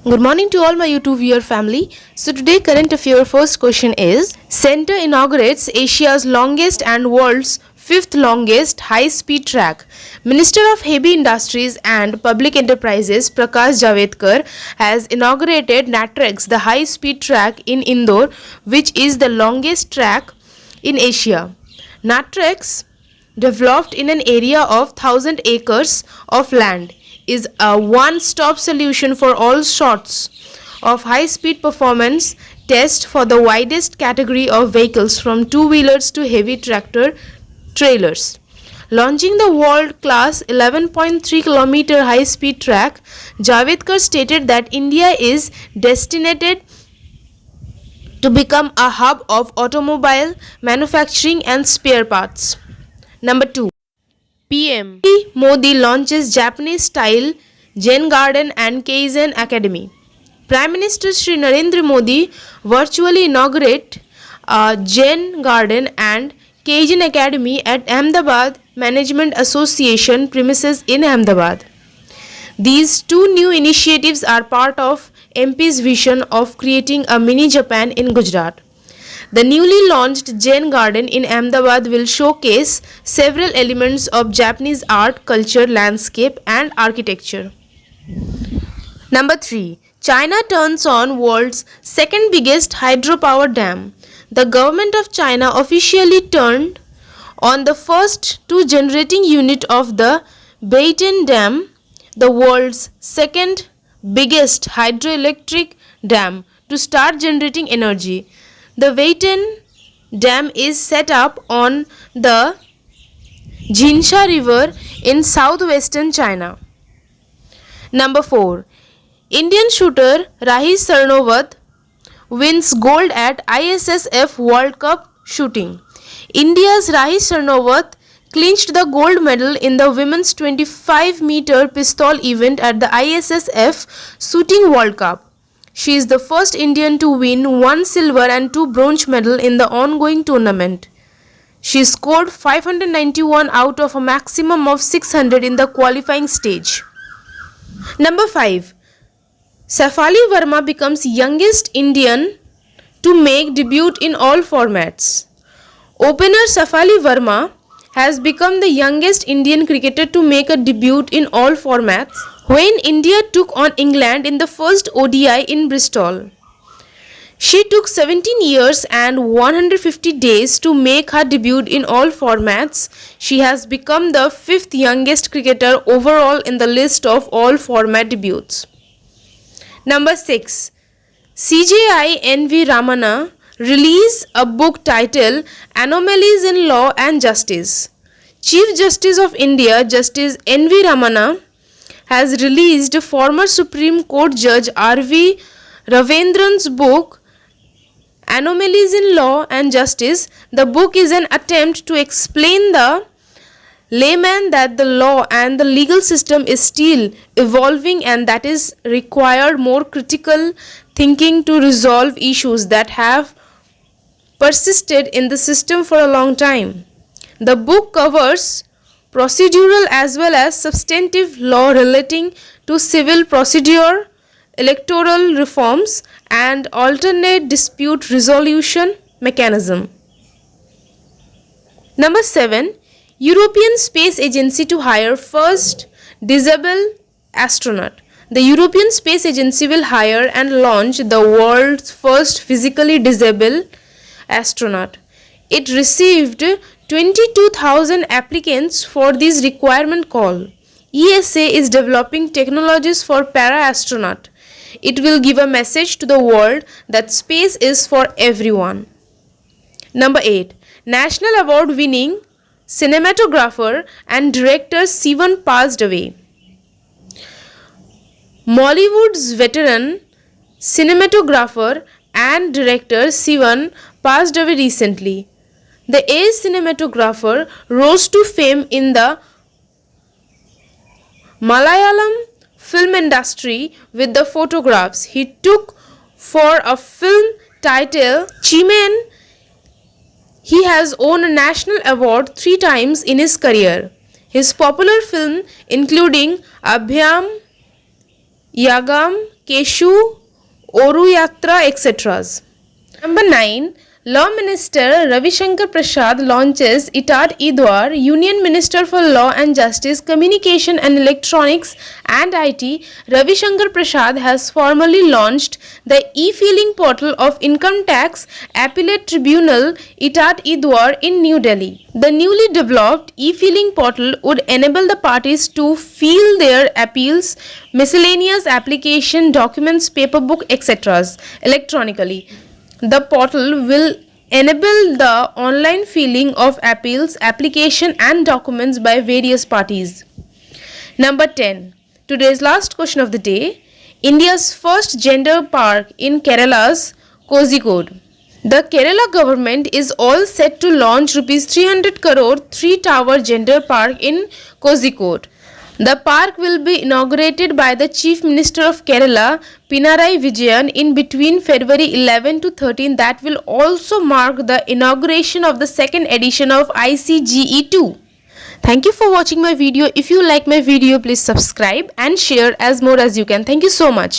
Good morning to all my YouTube viewer family. So today current affair first question is Center inaugurates Asia's longest and world's fifth longest high-speed track. Minister of Heavy Industries and Public Enterprises Prakash Javadekar has inaugurated NATREX, the high-speed track in Indore, which is the longest track in Asia. NATREX, developed in an area of 1,000 acres of land, is a one-stop solution for all sorts of high-speed performance tests for the widest category of vehicles from two-wheelers to heavy tractor trailers. Launching the world-class 11.3 km high-speed track, Javadekar stated that India is destined to become a hub of automobile manufacturing and spare parts. Number 2. PM Modi launches Japanese-style Zen Garden and Kaizen Academy. Prime Minister Shri Narendra Modi virtually inaugurated a Zen Garden and Kaizen Academy at Ahmedabad Management Association premises in Ahmedabad. These two new initiatives are part of MP's vision of creating a mini Japan in Gujarat. The newly launched Zen Garden in Ahmedabad will showcase several elements of Japanese art, culture, landscape and architecture. Number 3. China turns on world's second biggest hydropower dam. The government of China officially turned on the first two generating unit of the Beitan Dam, the world's second biggest hydroelectric dam, to start generating energy. The Beitan Dam is set up on the Jinsha River in southwestern China. Number 4. Indian shooter Rahi Sarnobat wins gold at ISSF World Cup shooting. India's Rahi Sarnobat clinched the gold medal in the women's 25-meter pistol event at the ISSF Shooting World Cup. She is the first Indian to win 1 silver and 2 bronze medals in the ongoing tournament. She scored 591 out of a maximum of 600 in the qualifying stage. Number 5. Shafali Verma becomes youngest Indian to make debut in all formats. Opener Shafali Verma has become the youngest Indian cricketer to make a debut in all formats when India took on England in the first ODI in Bristol. She took 17 years and 150 days to make her debut in all formats. She has become the 5th youngest cricketer overall in the list of all format debuts. Number 6. CJI N.V. Ramana released a book titled Anomalies in Law and Justice. Chief Justice of India, Justice N.V. Ramana, has released former Supreme Court Judge R.V. Ravindran's book Anomalies in Law and Justice. The book is an attempt to explain the layman that the law and the legal system is still evolving and that is required more critical thinking to resolve issues that have persisted in the system for a long time. The book covers procedural as well as substantive law relating to civil procedure, electoral reforms and alternate dispute resolution mechanism. Number 7. European Space Agency to hire first disabled astronaut. The European Space Agency will hire and launch the world's first physically disabled astronaut. It received 22,000 applicants for this requirement call. ESA is developing technologies for para-astronaut. It will give a message to the world that space is for everyone. Number 8. National Award winning cinematographer and director Sivan passed away. Mollywood's veteran cinematographer and director Sivan passed away recently. The aged cinematographer rose to fame in the Malayalam film industry with the photographs he took for a film titled Chiman. He has won a national award 3 times in his career. His popular film including Abhyam Yagam, Keshu, Oruyatra, etc. Number 9. Law Minister Ravi Shankar Prasad launches ITAD-E-Dwar, Union Minister for Law and Justice, Communication and Electronics and IT. Ravi Shankar Prasad has formally launched the e-filing portal of Income Tax Appellate Tribunal ITAD-E-Dwar in New Delhi. The newly developed e-filing portal would enable the parties to file their appeals, miscellaneous application, documents, paper book, etc. electronically. The portal will enable the online filing of appeals, application and documents by various parties. Number 10. Today's last question of the day. India's first gender park in Kerala's Kozhikode. The Kerala government is all set to launch Rs 300 crore 3-tower gender park in Kozhikode. The park will be inaugurated by the Chief Minister of Kerala, Pinarayi Vijayan, in between February 11 to 13. That will also mark the inauguration of the second edition of ICGE2. Thank you for watching my video. If you like my video, please subscribe and share as more as you can. Thank you so much.